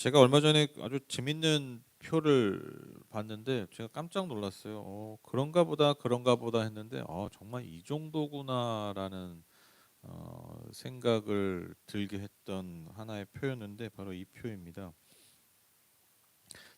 제가 얼마 전에 아주 재밌는 표를 봤는데 제가 깜짝 놀랐어요. 그런가 보다 했는데 정말 이 정도구나라는 생각을 들게 했던 하나의 표였는데 바로 이 표입니다.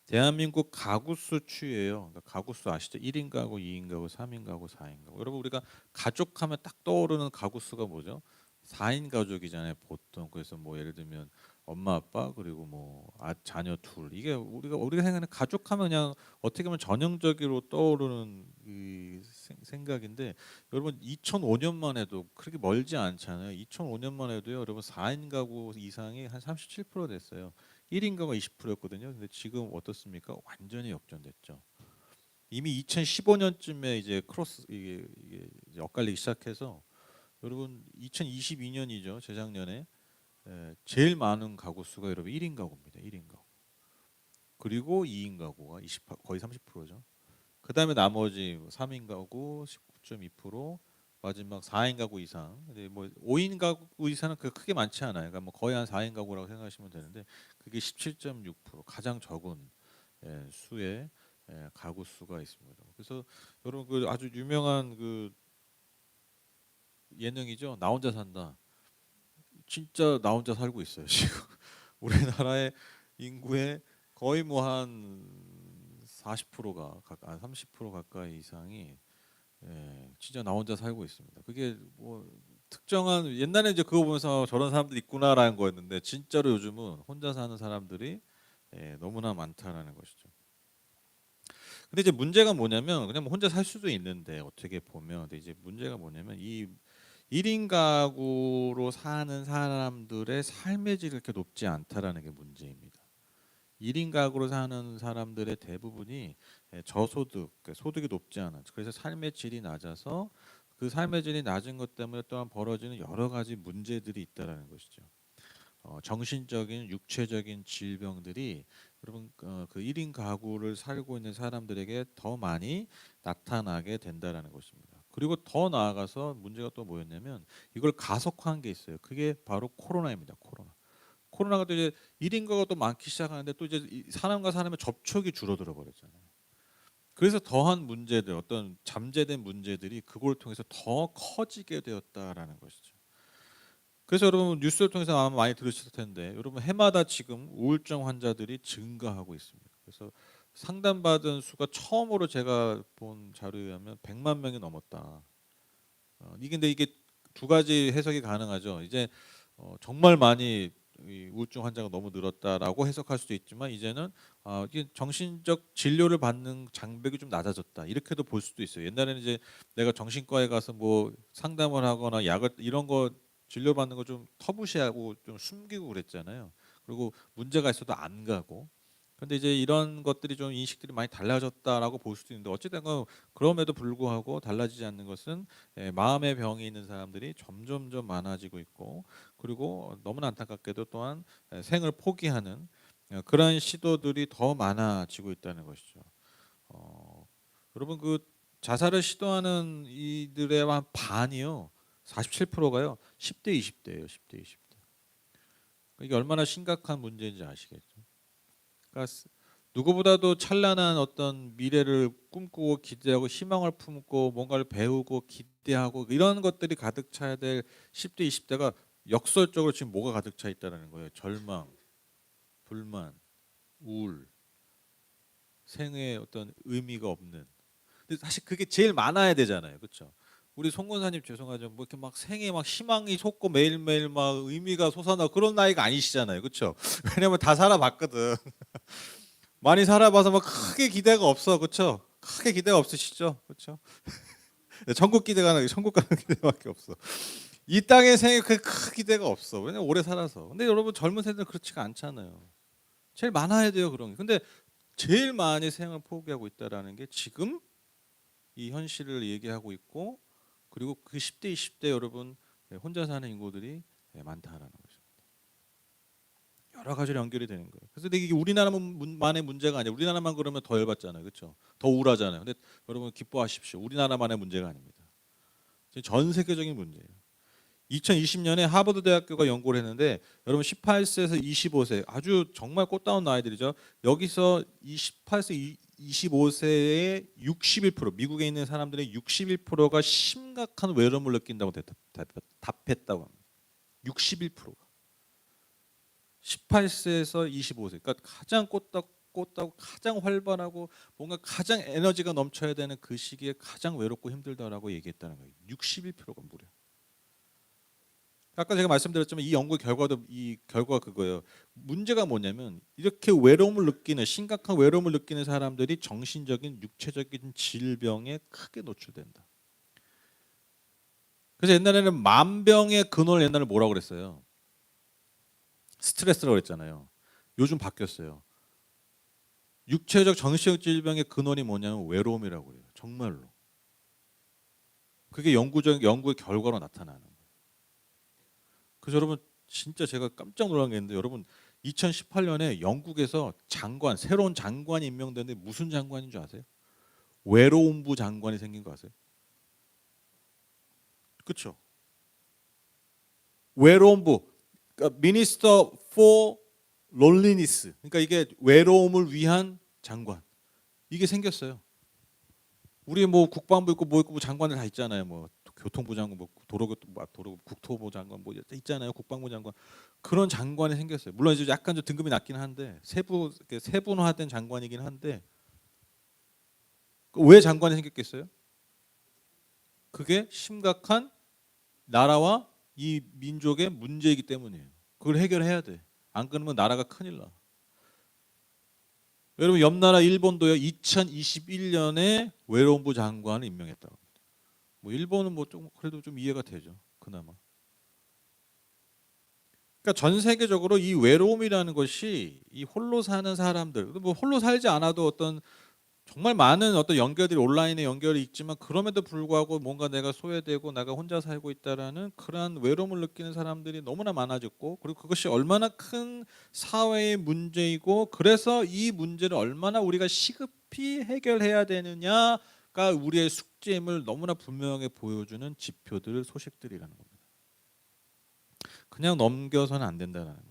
대한민국 가구 수 추이예요. 그러니까 가구 수 아시죠? 1인 가구, 2인 가구, 3인 가구, 4인 가구. 여러분 우리가 가족하면 딱 떠오르는 가구 수가 뭐죠? 4인 가족이잖아요, 보통. 그래서 뭐 예를 들면 엄마, 아빠 그리고 뭐 자녀 둘. 이게 우리가 생각하는 가족하면 그냥 어떻게 보면 전형적으로 떠오르는 이 생각인데 여러분 2005년만 해도 그렇게 멀지 않잖아요. 2005년만 해도요, 여러분 4인 가구 이상이 한 37% 됐어요. 1인 가구가 20%였거든요. 근데 지금 어떻습니까? 완전히 역전됐죠. 이미 2015년쯤에 이제 이게 이제 엇갈리기 시작해서 여러분 2022년이죠. 재작년에 제일 많은 가구 수가 여러분 1인 가구입니다. 1인 가구. 그리고 2인 가구가 거의 30%죠. 그다음에 나머지 3인 가구 19.2%, 마지막 4인 가구 이상. 근데 뭐 5인 가구 이상은 그 크게 많지 않아요. 그러니까 뭐 거의 한 4인 가구라고 생각하시면 되는데 그게 17.6%, 가장 적은 수의 가구 수가 있습니다. 그래서 여러분 그 아주 유명한 그 예능이죠. 나 혼자 산다. 진짜 나 혼자 살고 있어요, 지금. 우리나라의 인구의 거의 뭐 한 40%가 30% 가까이 이상이 진짜 나 혼자 살고 있습니다. 그게 뭐 특정한 옛날에 이제 그거 보면서 저런 사람들이 있구나라는 거였는데 진짜로 요즘은 혼자 사는 사람들이 너무나 많다라는 것이죠. 근데 이제 문제가 뭐냐면 그냥 뭐 혼자 살 수도 있는데 어떻게 보면 근데 이제 문제가 뭐냐면 이 1인 가구로 사는 사람들의 삶의 질이 그렇게 높지 않다라는 게 문제입니다. 1인 가구로 사는 사람들의 대부분이 저소득, 그러니까 소득이 높지 않아. 그래서 삶의 질이 낮아서 그 삶의 질이 낮은 것 때문에 또한 벌어지는 여러 가지 문제들이 있다라는 것이죠. 정신적인, 육체적인 질병들이 여러분 그 1인 가구를 살고 있는 사람들에게 더 많이 나타나게 된다라는 것입니다. 그리고 더 나아가서 문제가 또 뭐였냐면 이걸 가속화한 게 있어요. 그게 바로 코로나입니다. 코로나가 또 이제 1인 가구가 또 많기 시작하는데 또 이제 사람과 사람의 접촉이 줄어들어 버렸잖아요. 그래서 더한 문제들, 어떤 잠재된 문제들이 그걸 통해서 더 커지게 되었다라는 것이죠. 그래서 여러분 뉴스를 통해서 아마 많이 들으셨을 텐데 여러분 해마다 지금 우울증 환자들이 증가하고 있습니다. 그래서 상담받은 수가 처음으로 제가 본 자료에 의하면 100만 명이 넘었다. 이게 근데 이게 두 가지 해석이 가능하죠. 이제 정말 많이 이 우울증 환자가 너무 늘었다라고 해석할 수도 있지만 이제는 이게 정신적 진료를 받는 장벽이 좀 낮아졌다 이렇게도 볼 수도 있어요. 옛날에는 이제 내가 정신과에 가서 뭐 상담을 하거나 약을 이런 거 진료받는 거 좀 터부시하고 좀 숨기고 그랬잖아요. 그리고 문제가 있어도 안 가고. 근데 이제 이런 것들이 좀 인식들이 많이 달라졌다라고 볼 수도 있는데 어찌된 건 그럼에도 불구하고 달라지지 않는 것은 마음의 병이 있는 사람들이 점점점 많아지고 있고 그리고 너무나 안타깝게도 또한 생을 포기하는 그런 시도들이 더 많아지고 있다는 것이죠. 어, 여러분 그 자살을 시도하는 이들의 한 반이요. 47%가요. 10대 20대예요. 10대 20대. 이게 얼마나 심각한 문제인지 아시겠죠? 그러니까 누구보다도 찬란한 어떤 미래를 꿈꾸고 기대하고 희망을 품고 뭔가를 배우고 기대하고 이런 것들이 가득 차야 될 10대 20대가 역설적으로 지금 뭐가 가득 차 있다는 거예요. 절망, 불만, 우울, 생의 어떤 의미가 없는. 근데 사실 그게 제일 많아야 되잖아요. 그렇죠? 우리 송 권사님 죄송하죠. 뭐 이렇게 막 생에 막 희망이 솟고 매일매일 막 의미가 솟아나 그런 나이가 아니시잖아요. 그렇죠? 왜냐면 다 살아봤거든. 많이 살아봐서 뭐 크게 기대가 없어, 그렇죠? 크게 기대가 없으시죠, 그렇죠? 천국 기대가 나, 천국 가는 기대밖에 없어. 이 땅의 생에 큰 기대가 없어. 왜냐면 오래 살아서. 근데 여러분 젊은 세대는 그렇지가 않잖아요. 제일 많아야 돼요 그런 게. 근데 제일 많이 생을 포기하고 있다라는 게 지금 이 현실을 얘기하고 있고 그리고 그 10대, 20대 여러분 혼자 사는 인구들이 많다라는 거죠. 여러 가지로 연결이 되는 거예요. 그래서 이게 우리나라만의 문제가 아니에요. 우리나라만 그러면 더 열받잖아요. 그렇죠? 더 우울하잖아요. 근데 여러분 기뻐하십시오. 우리나라만의 문제가 아닙니다. 전 세계적인 문제예요. 2020년에 하버드 대학교가 연구를 했는데 여러분 18세에서 25세 아주 정말 꽃다운 나이들이죠. 여기서 18세 25세의 61% 미국에 있는 사람들의 61%가 심각한 외로움을 느낀다고 답했다고 합니다. 61%가 18세에서 25세 그러니까 가장 꽃다고 가장 활발하고 뭔가 가장 에너지가 넘쳐야 되는 그 시기에 가장 외롭고 힘들다라고 얘기했다는 거예요. 61%가 무려. 아까 제가 말씀드렸지만 이 연구 결과도 이 결과가 그거예요. 문제가 뭐냐면 이렇게 외로움을 느끼는 심각한 외로움을 느끼는 사람들이 정신적인 육체적인 질병에 크게 노출된다. 그래서 옛날에는 만병의 근원을 옛날에 뭐라고 그랬어요? 스트레스라고 그랬잖아요. 요즘 바뀌었어요. 육체적 정신적 질병의 근원이 뭐냐면 외로움이라고 해요. 정말로. 그게 연구의 결과로 나타나는 거예요. 그래서 여러분 진짜 제가 깜짝 놀란 게 있는데 여러분 2018년에 영국에서 새로운 장관이 임명됐는데 무슨 장관인 줄 아세요? 외로움부 장관이 생긴 거 아세요? 그렇죠? 외로움부, 그러니까 Minister for Loneliness. 그러니까 이게 외로움을 위한 장관. 이게 생겼어요. 우리 뭐 국방부 있고 뭐 있고 뭐 장관들 다 있잖아요. 뭐 교통부 장관, 뭐 국토부 장관 뭐 있잖아요. 국방부 장관 그런 장관이 생겼어요. 물론 이제 약간 좀 등급이 낮긴 한데 세분화된 장관이긴 한데 왜 장관이 생겼겠어요? 그게 심각한 나라와 이 민족의 문제이기 때문이에요. 그걸 해결해야 돼. 안 그러면 나라가 큰일 나. 여러분 옆 나라 일본도요 2021년에 외로움부 장관을 임명했다고 합니다. 뭐 일본은 뭐 좀 그래도 좀 이해가 되죠. 그나마. 그러니까 전 세계적으로 이 외로움이라는 것이 이 홀로 사는 사람들, 뭐 홀로 살지 않아도 어떤 정말 많은 어떤 연결들이 온라인에 연결이 있지만 그럼에도 불구하고 뭔가 내가 소외되고 내가 혼자 살고 있다라는 그러한 외로움을 느끼는 사람들이 너무나 많아졌고 그리고 그것이 얼마나 큰 사회의 문제이고 그래서 이 문제를 얼마나 우리가 시급히 해결해야 되느냐가 우리의 숙제임을 너무나 분명하게 보여주는 지표들 소식들이라는 겁니다. 그냥 넘겨서는 안 된다는 거예요.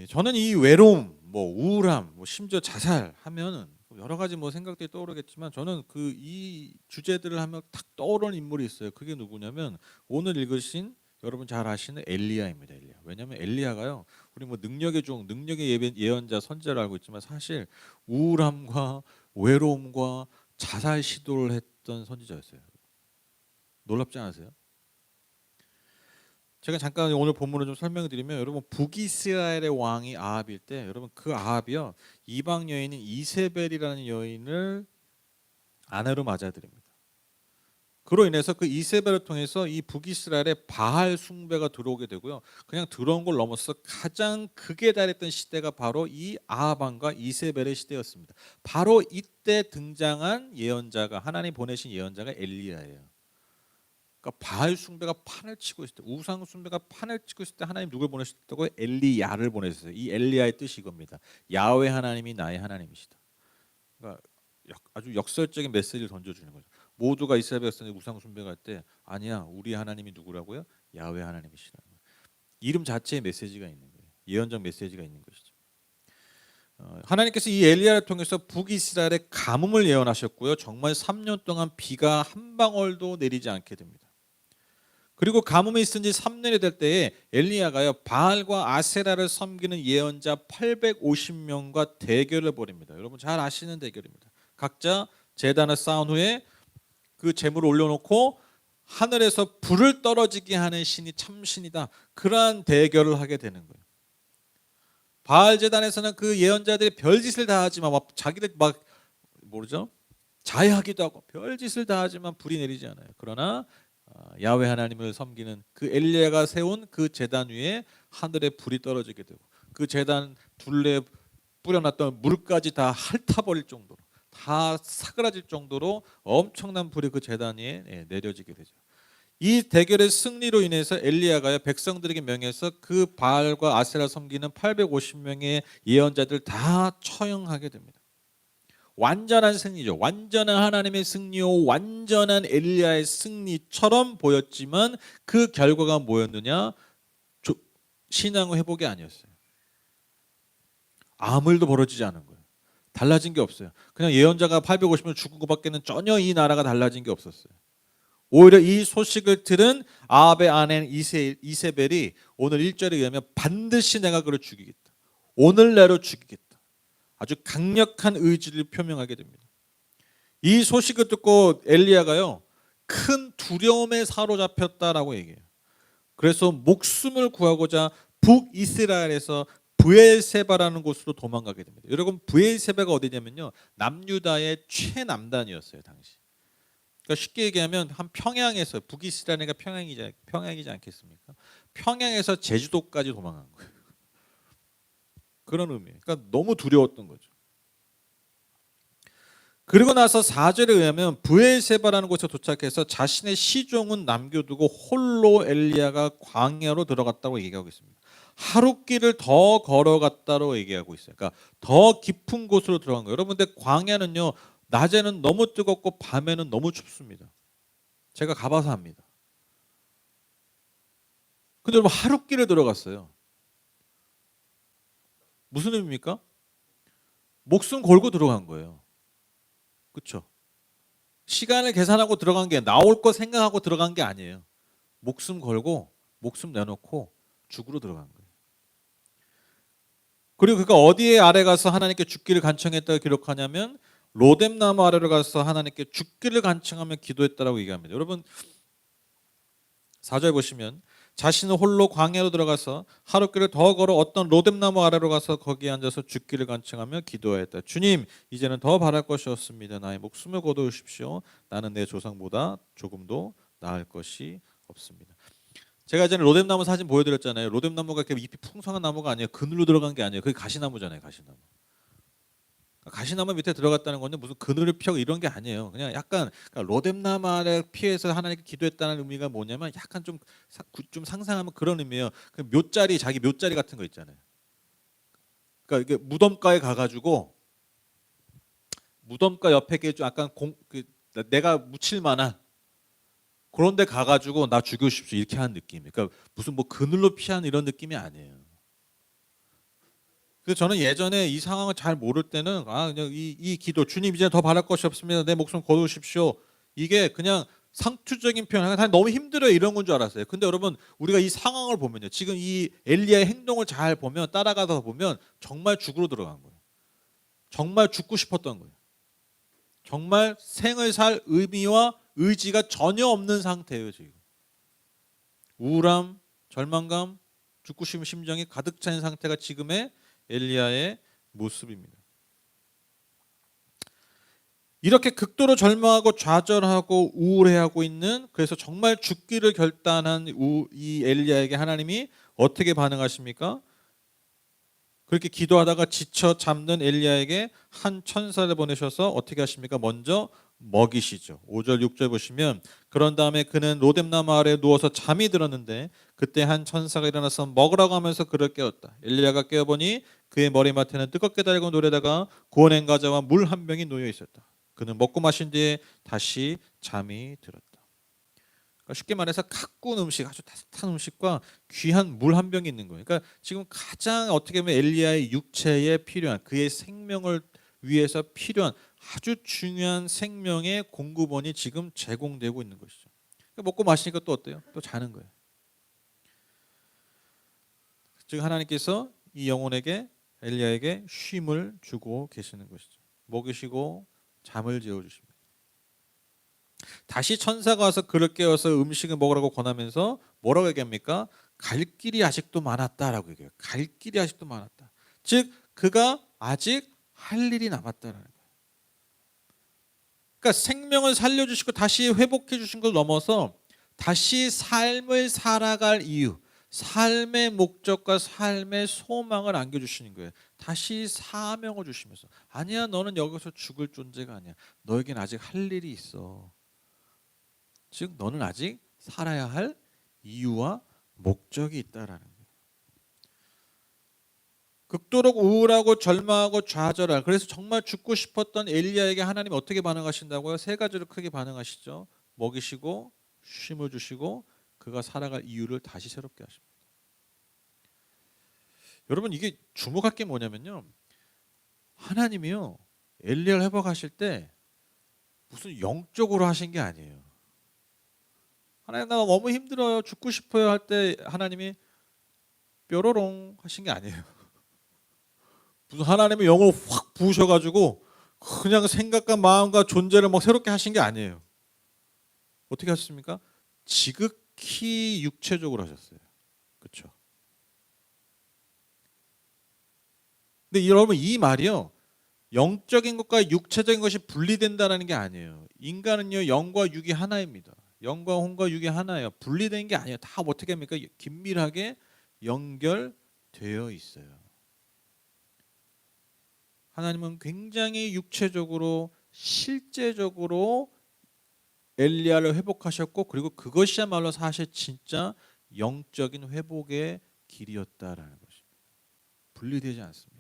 저는 이 외로움, 뭐 우울함, 뭐 심지어 자살하면은 여러 가지 뭐 생각들이 떠오르겠지만 저는 그 이 주제들을 하면 탁 떠오르는 인물이 있어요. 그게 누구냐면 오늘 읽으신 여러분 잘 아시는 엘리야입니다. 엘리야. 왜냐하면 엘리야가요, 우리 뭐 능력의 종, 능력의 예언자, 선지자를 알고 있지만 사실 우울함과 외로움과 자살 시도를 했던 선지자였어요. 놀랍지 않으세요? 제가 잠깐 오늘 본문을 좀 설명드리면 여러분 북이스라엘의 왕이 아합일 때 여러분 그 아합이요 이방 여인인 이세벨이라는 여인을 아내로 맞아들입니다. 그로 인해서 그 이세벨을 통해서 이 북이스라엘에 바알 숭배가 들어오게 되고요. 그냥 들어온 걸 넘어서 가장 극에 달했던 시대가 바로 이 아합 왕과 이세벨의 시대였습니다. 바로 이때 등장한 예언자가 하나님 보내신 예언자가 엘리야예요. 그러니까 바알 숭배가 판을 치고 있을 때, 우상 숭배가 판을 치고 있을 때 하나님 누굴 보내셨다고? 엘리야를 보내셨어요. 이 엘리야의 뜻이 이겁니다. 야훼 하나님이 나의 하나님이시다. 그러니까 아주 역설적인 메시지를 던져주는 거죠. 모두가 이스라엘 백성이 우상 숭배할 때 아니야, 우리 하나님이 누구라고요? 야훼 하나님이시라는 거예요. 이름 자체에 메시지가 있는 거예요. 예언적 메시지가 있는 것이죠. 하나님께서 이 엘리야를 통해서 북이스라엘의 가뭄을 예언하셨고요. 정말 3년 동안 비가 한 방울도 내리지 않게 됩니다. 그리고 가뭄이 있은 지 3년이 될 때에 엘리야가요 바알과 아세라를 섬기는 예언자 850명과 대결을 벌입니다. 여러분 잘 아시는 대결입니다. 각자 제단을 쌓은 후에 그 제물을 올려놓고 하늘에서 불을 떨어지게 하는 신이 참신이다. 그러한 대결을 하게 되는 거예요. 바알 제단에서는 그 예언자들이 별짓을 다 하지만 막 자기들 막 모르죠? 자해하기도 하고 별짓을 다 하지만 불이 내리지 않아요. 그러나 야훼 하나님을 섬기는 그 엘리야가 세운 그 제단 위에 하늘에 불이 떨어지게 되고 그 제단 둘레에 뿌려놨던 물까지 다 핥아버릴 정도로 다 사그라질 정도로 엄청난 불이 그 제단 위에 내려지게 되죠. 이 대결의 승리로 인해서 엘리야가 백성들에게 명해서 그 바알과 아세라 섬기는 850명의 예언자들 다 처형하게 됩니다. 완전한 승리죠. 완전한 하나님의 승리요, 완전한 엘리야의 승리처럼 보였지만 그 결과가 뭐였느냐? 신앙의 회복이 아니었어요. 아무 일도 벌어지지 않은 거예요. 달라진 게 없어요. 그냥 예언자가 850명 죽은 것밖에는 전혀 이 나라가 달라진 게 없었어요. 오히려 이 소식을 들은 아합의 아내 이세벨이 오늘 1절에 의하면 반드시 내가 그를 죽이겠다. 오늘 내로 죽이겠다. 아주 강력한 의지를 표명하게 됩니다. 이 소식을 듣고 엘리야가요, 큰 두려움에 사로잡혔다라고 얘기해요. 그래서 목숨을 구하고자 북이스라엘에서 브엘세바라는 곳으로 도망가게 됩니다. 여러분, 브엘세바가 어디냐면요, 남유다의 최남단이었어요 당시. 그러니까 쉽게 얘기하면 한 평양에서, 북이스라엘이 평양이지 않겠습니까? 평양에서 제주도까지 도망간 거예요. 그런 의미예요. 그러니까 너무 두려웠던 거죠. 그리고 나서 4절에 의하면 브엘세바라는 곳에 도착해서 자신의 시종은 남겨두고 홀로 엘리야가 광야로 들어갔다고 얘기하고 있습니다. 하루 길을 더 걸어갔다고 얘기하고 있어요. 그러니까 더 깊은 곳으로 들어간 거예요. 여러분들, 광야는요, 낮에는 너무 뜨겁고 밤에는 너무 춥습니다. 제가 가봐서 합니다. 근데 여러분, 하루 길을 들어갔어요. 무슨 의미입니까? 목숨 걸고 들어간 거예요. 그렇죠? 시간을 계산하고 들어간 게, 나올 거 생각하고 들어간 게 아니에요. 목숨 걸고 목숨 내놓고 죽으러 들어간 거예요. 그리고 그가 어디에 아래 가서 하나님께 죽기를 간청했다고 기록하냐면 로뎀나무 아래로 가서 하나님께 죽기를 간청하며 기도했다라고 얘기합니다. 여러분, 4절 보시면 자신은 홀로 광야로 들어가서 하루길을 더 걸어 어떤 로뎀나무 아래로 가서 거기에 앉아서 죽기를 간청하며 기도하였다. 주님, 이제는 더 바랄 것이 없습니다. 나의 목숨을 거두십시오. 나는 내 조상보다 조금도 나을 것이 없습니다. 제가 예전에 로뎀나무 사진 보여드렸잖아요. 로뎀나무가 이렇게 잎이 풍성한 나무가 아니에요. 그늘로 들어간 게 아니에요. 그게 가시나무잖아요. 가시나무. 가시나무 밑에 들어갔다는 건데 무슨 그늘을 펴고 이런 게 아니에요. 그냥 약간, 그러니까 로뎀나무 아래 피해서 하나님께 기도했다는 의미가 뭐냐면 약간 좀 상상하면 그런 의미예요. 그 묘자리, 자기 묘자리 같은 거 있잖아요. 그러니까 이게 무덤가에 가가지고 무덤가 옆에 좀 약간 내가 묻힐 만한 그런 데 가가지고 나 죽여주십시오 이렇게 하는 느낌이에요. 그러니까 무슨 뭐 그늘로 피하는 이런 느낌이 아니에요. 그래서 저는 예전에 이 상황을 잘 모를 때는 그냥 이 기도, 주님 이제 더 바랄 것이 없습니다. 내 목숨 거두십시오. 이게 그냥 상투적인 표현, 너무 힘들어요 이런 건 줄 알았어요. 근데 여러분, 우리가 이 상황을 보면요, 지금 이 엘리야의 행동을 잘 보면, 따라가다 보면 정말 죽으러 들어간 거예요. 정말 죽고 싶었던 거예요. 정말 생을 살 의미와 의지가 전혀 없는 상태예요 지금. 우울함, 절망감, 죽고 싶은 심정이 가득 찬 상태가 지금의 엘리야의 모습입니다. 이렇게 극도로 절망하고 좌절하고 우울해하고 있는, 그래서 정말 죽기를 결단한 이 엘리야에게 하나님이 어떻게 반응하십니까? 그렇게 기도하다가 지쳐 잠든 엘리야에게 한 천사를 보내셔서 어떻게 하십니까? 먼저 먹이시죠. 5절 6절 보시면, 그런 다음에 그는 로뎀나무 아래에 누워서 잠이 들었는데 그때 한 천사가 일어나서 먹으라고 하면서 그를 깨웠다. 엘리야가 깨어보니 그의 머리맡에는 뜨겁게 달군 돌에다가 구워낸 과자와 물 한 병이 놓여 있었다. 그는 먹고 마신 뒤에 다시 잠이 들었다. 그러니까 쉽게 말해서 가꾼 음식, 아주 따뜻한 음식과 귀한 물 한 병이 있는 거예요. 그러니까 지금 가장 어떻게 보면 엘리야의 육체에 필요한, 그의 생명을 위해서 필요한 아주 중요한 생명의 공급원이 지금 제공되고 있는 것이죠. 그러니까 먹고 마시니까 또 어때요? 또 자는 거예요. 즉 하나님께서 이 영혼에게, 엘리야에게 쉼을 주고 계시는 것이죠. 먹이시고 잠을 재워주십니다. 다시 천사가 와서 그를 깨워서 음식을 먹으라고 권하면서 뭐라고 얘기합니까? 갈 길이 아직도 많았다라고 얘기해요. 갈 길이 아직도 많았다. 즉 그가 아직 할 일이 남았다라는 거예요. 그러니까 생명을 살려주시고 다시 회복해 주신 걸 넘어서 다시 삶을 살아갈 이유, 삶의 목적과 삶의 소망을 안겨주시는 거예요. 다시 사명을 주시면서, 아니야, 너는 여기서 죽을 존재가 아니야. 너에겐 아직 할 일이 있어. 즉 너는 아직 살아야 할 이유와 목적이 있다라는 거예요. 극도로 우울하고 절망하고 좌절할. 그래서 정말 죽고 싶었던 엘리야에게 하나님이 어떻게 반응하신다고요? 세 가지로 크게 반응하시죠. 먹이시고 쉼을 주시고 그가 살아갈 이유를 다시 새롭게 하십니다. 여러분 이게 주목할 게 뭐냐면요. 하나님이요. 엘리야를 회복하실 때 무슨 영적으로 하신 게 아니에요. 하나님 나 너무 힘들어요. 죽고 싶어요 할 때 하나님이 뾰로롱 하신 게 아니에요. 무슨 하나님의 영을 확 부으셔가지고 그냥 생각과 마음과 존재를 막 새롭게 하신 게 아니에요. 어떻게 하셨습니까? 지극히 육체적으로 하셨어요. 그렇죠? 근데 여러분 이 말이요. 영적인 것과 육체적인 것이 분리된다는 게 아니에요. 인간은요 영과 육이 하나입니다. 영과 혼과 육이 하나예요. 분리된 게 아니에요. 다 어떻게 합니까? 긴밀하게 연결되어 있어요. 하나님은 굉장히 육체적으로 실제적으로 엘리야를 회복하셨고 그리고 그것이야말로 사실 진짜 영적인 회복의 길이었다라는 것입니다. 분리되지 않습니다.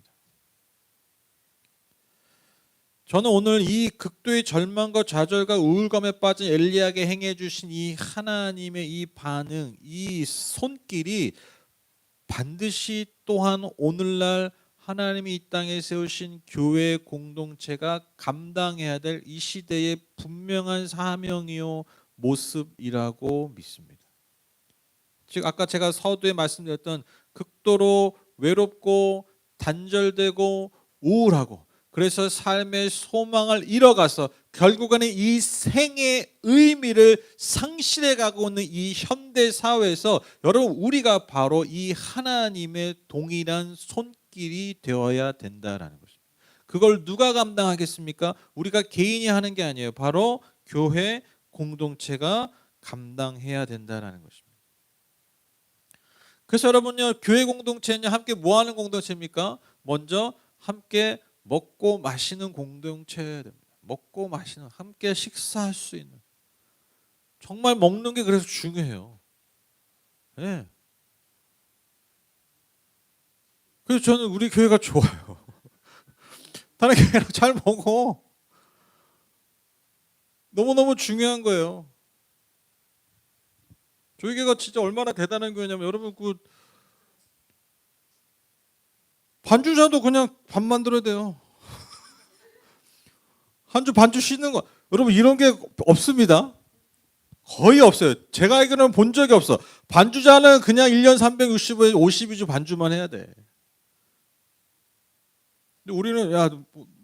저는 오늘 이 극도의 절망과 좌절과 우울감에 빠진 엘리야에게 행해 주신 이 하나님의 이 반응, 이 손길이 반드시 또한 오늘날 하나님이 이 땅에 세우신 교회 공동체가 감당해야 될 이 시대의 분명한 사명이요 모습이라고 믿습니다. 즉 아까 제가 서두에 말씀드렸던 극도로 외롭고 단절되고 우울하고 그래서 삶의 소망을 잃어가서 결국에는 이 생의 의미를 상실해 가고 있는 이 현대 사회에서 여러분 우리가 바로 이 하나님의 동일한 손길이 되어야 된다라는 것입니다. 그걸 누가 감당하겠습니까? 우리가 개인이 하는 게 아니에요. 바로 교회 공동체가 감당해야 된다라는 것입니다. 그래서 여러분요 교회 공동체는 함께 뭐 하는 공동체입니까? 먼저 함께 먹고 마시는 공동체여야 됩니다. 먹고 마시는 함께 식사할 수 있는 정말 먹는 게 그래서 중요해요. 네. 그래서 저는 우리 교회가 좋아요. 다른 교회랑 잘 먹어. 너무너무 중요한 거예요. 저희 교회가 진짜 얼마나 대단한 교회냐면 여러분 그 반주자도 그냥 밥 만들어야 돼요. 한 주 반주 쉬는 거 여러분 이런 게 없습니다. 거의 없어요. 제가 알기로는 본 적이 없어. 반주자는 그냥 1년 365일 52주 반주만 해야 돼. 근데 우리는 야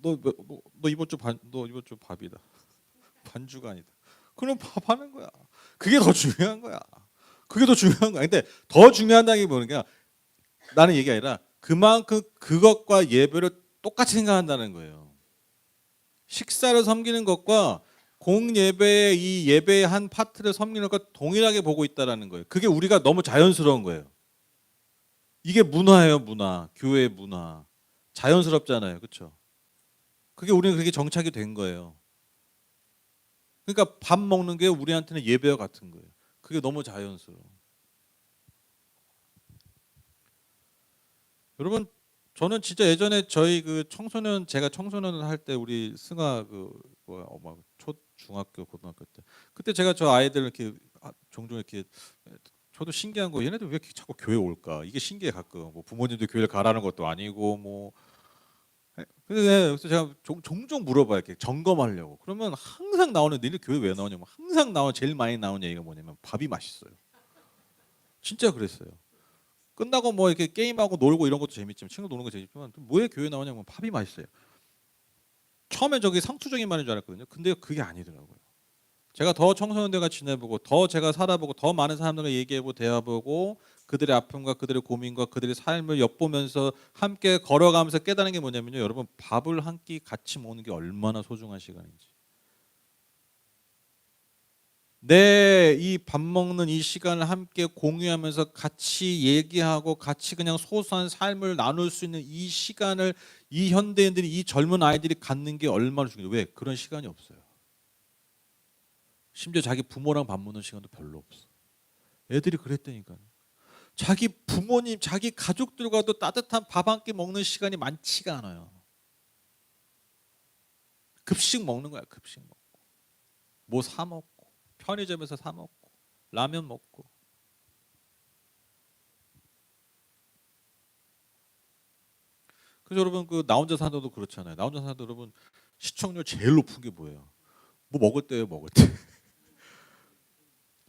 너 이번 주 너 이번 주 밥이다. 반주가 아니다. 그럼 밥 하는 거야. 그게 더 중요한 거야. 그게 더 중요한 거야. 근데 더 중요한 게 뭐냐? 나는 얘기 아니라 그만큼 그것과 예배를 똑같이 생각한다는 거예요. 식사를 섬기는 것과 공예배의 이 예배의 한 파트를 섬기는 것과 동일하게 보고 있다라는 거예요. 그게 우리가 너무 자연스러운 거예요. 이게 문화예요, 문화. 교회의 문화. 자연스럽잖아요. 그렇죠? 그게 우리는 그렇게 정착이 된 거예요. 그러니까 밥 먹는 게 우리한테는 예배와 같은 거예요. 그게 너무 자연스러워. 여러분 저는 진짜 예전에 저희 그 청소년 제가 청소년을 할 때 우리 승아 그 뭐야 초 중학교 고등학교 때 그때 제가 저 아이들 이렇게 종종 이렇게 저도 신기한 거 얘네들 왜 이렇게 자꾸 교회 올까 이게 신기해 가끔 뭐 부모님도 교회를 가라는 것도 아니고 뭐 그래서 제가 종종 물어봐요 이렇게 점검하려고 그러면 항상 나오는 너희들 교회 왜 나오냐면 항상 나오는 제일 많이 나오는 얘기가 뭐냐면 밥이 맛있어요. 진짜 그랬어요. 끝나고 뭐 이렇게 게임하고 놀고 이런 것도 재밌지만 친구 노는 거 재밌지만 뭐에 교회 나오냐면 밥이 맛있어요. 처음에 저기 상투적인 말인 줄 알았거든요. 근데 그게 아니더라고요. 제가 더 청소년들과 지내보고 더 제가 살아보고 더 많은 사람들과 얘기해보고 대화보고 그들의 아픔과 그들의 고민과 그들의 삶을 엿보면서 함께 걸어가면서 깨달은 게 뭐냐면요. 여러분 밥을 한 끼 같이 먹는 게 얼마나 소중한 시간인지. 내 이 밥 먹는 이 시간을 함께 공유하면서 같이 얘기하고 같이 그냥 소소한 삶을 나눌 수 있는 이 시간을 이 현대인들이 이 젊은 아이들이 갖는 게 얼마나 중요해요. 왜? 그런 시간이 없어요. 심지어 자기 부모랑 밥 먹는 시간도 별로 없어. 애들이 그랬다니까요. 자기 부모님, 자기 가족들과도 따뜻한 밥 한 끼 먹는 시간이 많지가 않아요. 급식 먹는 거야, 급식 먹고. 뭐 사 먹고, 편의점에서 사 먹고, 라면 먹고. 그래서 여러분 그 나 혼자 산다도 그렇잖아요. 나 혼자 산다 여러분 시청률 제일 높은 게 뭐예요? 뭐 먹을 때예요, 먹을 때.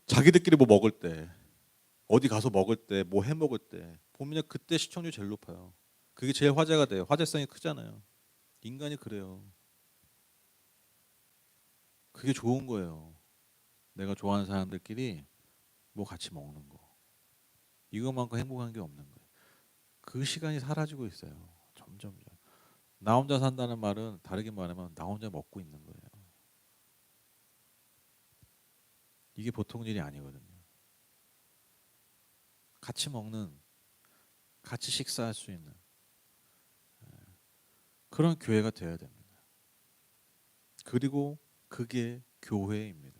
자기들끼리 뭐 먹을 때, 어디 가서 먹을 때, 뭐 해 먹을 때 보면 그때 시청률 제일 높아요. 그게 제일 화제가 돼요. 화제성이 크잖아요. 인간이 그래요. 그게 좋은 거예요. 내가 좋아하는 사람들끼리 뭐 같이 먹는 거. 이것만큼 행복한 게 없는 거예요. 그 시간이 사라지고 있어요. 점점. 나 혼자 산다는 말은 다르게 말하면 나 혼자 먹고 있는 거예요. 이게 보통 일이 아니거든요. 같이 먹는, 같이 식사할 수 있는 그런 교회가 되어야 됩니다. 그리고 그게 교회입니다.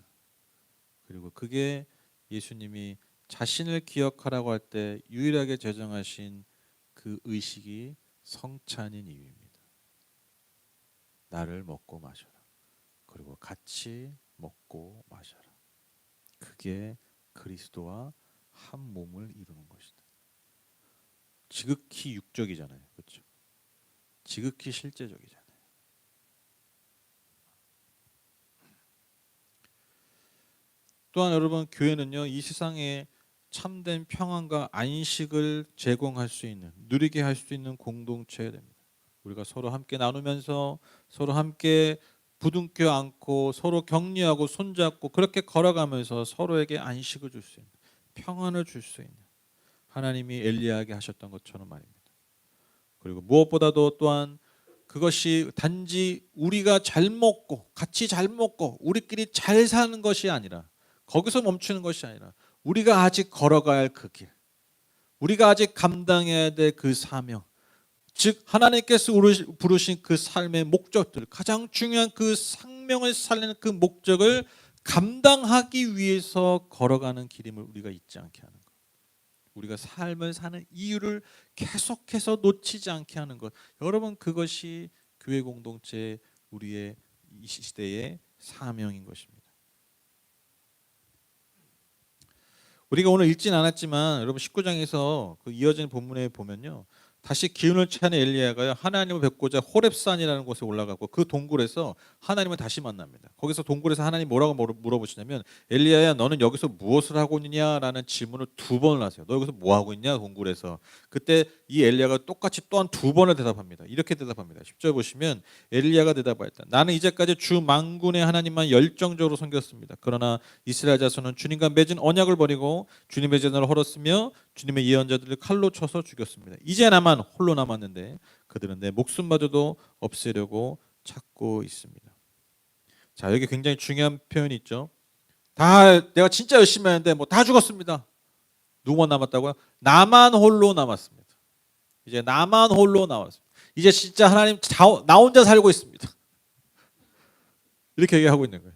그리고 그게 예수님이 자신을 기억하라고 할 때 유일하게 제정하신 그 의식이 성찬인 이유입니다. 나를 먹고 마셔라. 그리고 같이 먹고 마셔라. 그게 그리스도와 한 몸을 이루는 것이다. 지극히 육적이잖아요. 그렇죠? 지극히 실제적이잖아요. 또한 여러분 교회는요. 이 세상에 참된 평안과 안식을 제공할 수 있는 누리게 할 수 있는 공동체가 됩니다. 우리가 서로 함께 나누면서 서로 함께 부둥켜 안고 서로 격려하고 손잡고 그렇게 걸어가면서 서로에게 안식을 줄 수 있는 평안을 줄 수 있는 하나님이 엘리야에게 하셨던 것처럼 말입니다. 그리고 무엇보다도 또한 그것이 단지 우리가 잘 먹고 같이 잘 먹고 우리끼리 잘 사는 것이 아니라 거기서 멈추는 것이 아니라 우리가 아직 걸어가야 할 그 길, 우리가 아직 감당해야 될 그 사명, 즉 하나님께서 부르신 그 삶의 목적들, 가장 중요한 그 생명을 살리는 그 목적을 감당하기 위해서 걸어가는 길임을 우리가 잊지 않게 하는 것. 우리가 삶을 사는 이유를 계속해서 놓치지 않게 하는 것. 여러분 그것이 교회 공동체 우리의 이 시대의 사명인 것입니다. 우리가 오늘 읽진 않았지만 여러분 19장에서 그 이어진 본문에 보면요. 다시 기운을 차는 엘리야가 하나님을 뵙고자 호렙산이라는 곳에 올라가고 그 동굴에서 하나님을 다시 만납니다. 거기서 동굴에서 하나님 뭐라고 물어보시냐면 엘리야야 너는 여기서 무엇을 하고 있느냐라는 질문을 두 번을 하세요. 너 여기서 뭐 하고 있냐 동굴에서. 그때 이 엘리야가 똑같이 또한 두 번을 대답합니다. 이렇게 대답합니다. 10절 보시면 엘리야가 대답하였다. 나는 이제까지 주 만군의 하나님만 열정적으로 섬겼습니다. 그러나 이스라엘 자손은 주님과 맺은 언약을 버리고 주님의 제단을 헐었으며 주님의 예언자들을 칼로 쳐서 죽였습니다. 이제 나만 홀로 남았는데 그들은 내 목숨마저도 없애려고 찾고 있습니다. 자, 여기 굉장히 중요한 표현이 있죠. 다 내가 진짜 열심히 했는데 뭐 다 죽었습니다. 누구만 남았다고요? 나만 홀로 남았습니다. 이제 나만 홀로 남았습니다. 이제 진짜 하나님 나 혼자 살고 있습니다. 이렇게 얘기하고 있는 거예요.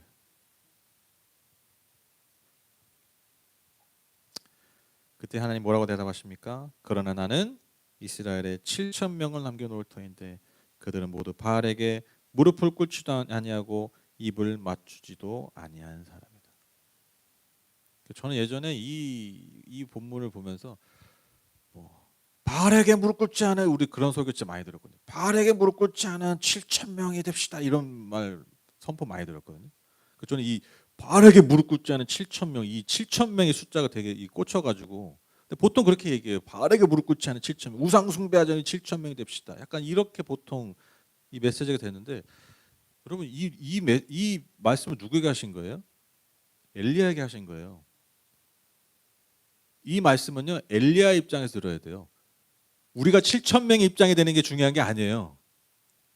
그때 하나님 뭐라고 대답하십니까? 그러나 나는 이스라엘에 7천 명을 남겨놓을 터인데 그들은 모두 바알에게 무릎을 꿇지도 아니하고 입을 맞추지도 아니한 사람이다. 저는 예전에 이 본문을 보면서 바알에게 무릎 꿇지 않아 우리 그런 설교 진짜 많이 들었거든요. 바알에게 무릎 꿇지 않은 7천 명이 됩시다 이런 말 선포 많이 들었거든요. 저는 이 바알에게 무릎 꿇지 않은 7천 명, 이 7천 명의 숫자가 되게 꽂혀가지고 보통 그렇게 얘기해요. 바알에게 무릎 꿇지 않은 7천 명, 우상 숭배하자니 7천 명이 됩시다. 약간 이렇게 보통 이 메시지가 되는데 여러분 이 말씀을 누구에게 하신 거예요? 엘리야에게 하신 거예요. 이 말씀은요 엘리야 입장에서 들어야 돼요. 우리가 7천 명의 입장이 되는 게 중요한 게 아니에요.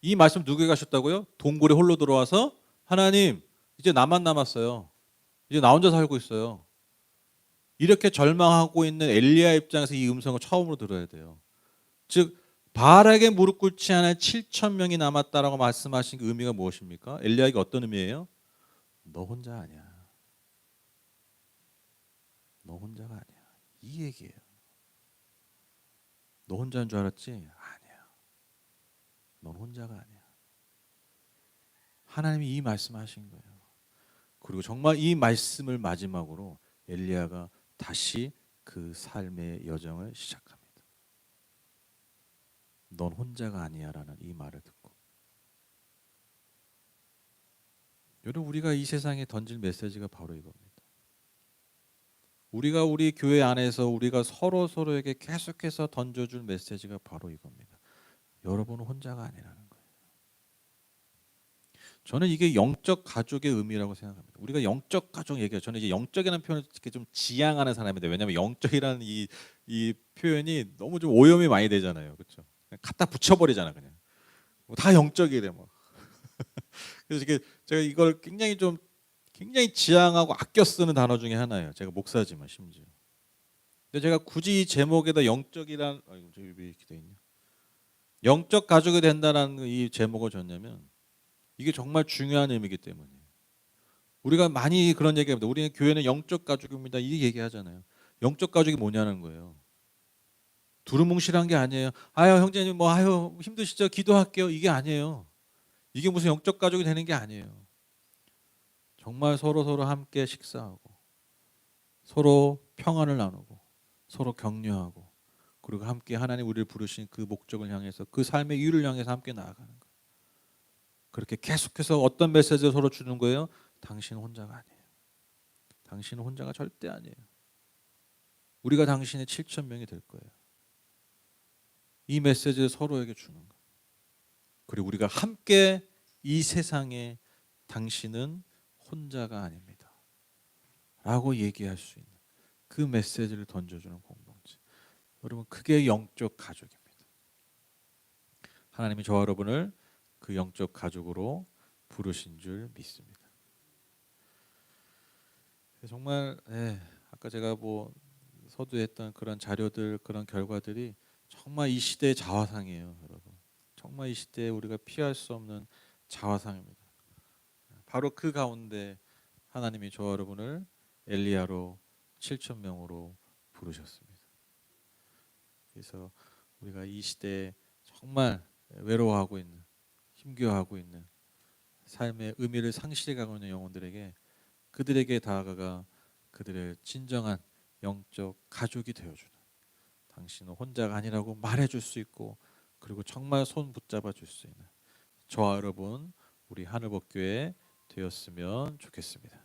이 말씀 누구에게 하셨다고요? 동굴에 홀로 들어와서 하나님 이제 나만 남았어요. 이제 나 혼자 살고 있어요. 이렇게 절망하고 있는 엘리야 입장에서 이 음성을 처음으로 들어야 돼요. 즉 바알에게 무릎 꿇지 않은 7천 명이 남았다라고 말씀하신 그 의미가 무엇입니까? 엘리야에게 어떤 의미예요? 너 혼자 아니야. 너 혼자가 아니야. 이 얘기예요. 너 혼자인 줄 알았지? 아니야. 넌 혼자가 아니야. 하나님이 이 말씀하신 거예요. 그리고 정말 이 말씀을 마지막으로 엘리야가 다시 그 삶의 여정을 시작합니다. 넌 혼자가 아니야라는 이 말을 듣고, 여러분, 우리가 이 세상에 던질 메시지가 바로 이겁니다. 우리가 우리 교회 안에서 우리가 서로 서로에게 계속해서 던져줄 메시지가 바로 이겁니다. 여러분은 혼자가 아니라는 거예요. 저는 이게 영적 가족의 의미라고 생각합니다. 우리가 영적 가족 얘기해요. 저는 이제 영적이라는 표현을 이렇게 좀 지향하는 사람인데, 왜냐하면 영적이라는 이 표현이 너무 좀 오염이 많이 되잖아요, 그렇죠? 갖다 붙여버리잖아, 그냥. 다 영적이래 뭐. 그래서 이게 제가 이걸 굉장히 지향하고 아껴 쓰는 단어 중에 하나예요. 제가 목사지만 심지어. 근데 제가 굳이 이 제목에다 영적이란, 저기 왜 이렇게 돼 있냐? 영적 가족이 된다는 이 제목을 줬냐면 이게 정말 중요한 의미이기 때문이에요. 우리가 많이 그런 얘기합니다. 우리는 교회는 영적 가족입니다. 이 얘기하잖아요. 영적 가족이 뭐냐는 거예요. 두루뭉실한 게 아니에요. 아유 형제님 뭐 아유 힘드시죠? 기도할게요. 이게 아니에요. 이게 무슨 영적 가족이 되는 게 아니에요. 정말 서로 서로 함께 식사하고 서로 평안을 나누고 서로 격려하고 그리고 함께 하나님 우리를 부르신 그 목적을 향해서 그 삶의 이유를 향해서 함께 나아가는 거예요. 그렇게 계속해서 어떤 메시지를 서로 주는 거예요? 당신은 혼자가 아니에요. 당신은 혼자가 절대 아니에요. 우리가 당신의 7천 명이 될 거예요. 이 메시지를 서로에게 주는 거예요. 그리고 우리가 함께 이 세상에 당신은 혼자가 아닙니다. 라고 얘기할 수 있는 그 메시지를 던져주는 공동체. 여러분, 그게 영적 가족입니다. 하나님이 저와 여러분을 그 영적 가족으로 부르신 줄 믿습니다. 정말 아까 제가 뭐 서두에 했던 그런 자료들, 그런 결과들이 정말 이 시대의 자화상이에요, 여러분. 정말 이 시대에 우리가 피할 수 없는 자화상입니다. 바로 그 가운데 하나님이 저와 여러분을 엘리야로 7천 명으로 부르셨습니다. 그래서 우리가 이 시대에 정말 외로워하고 있는, 힘겨워하고 있는, 삶의 의미를 상실해가고 있는 영혼들에게, 그들에게 다가가 그들의 진정한 영적 가족이 되어주는, 당신은 혼자가 아니라고 말해줄 수 있고, 그리고 정말 손 붙잡아 줄 수 있는 저와 여러분, 우리 하늘복교회 되었으면 좋겠습니다.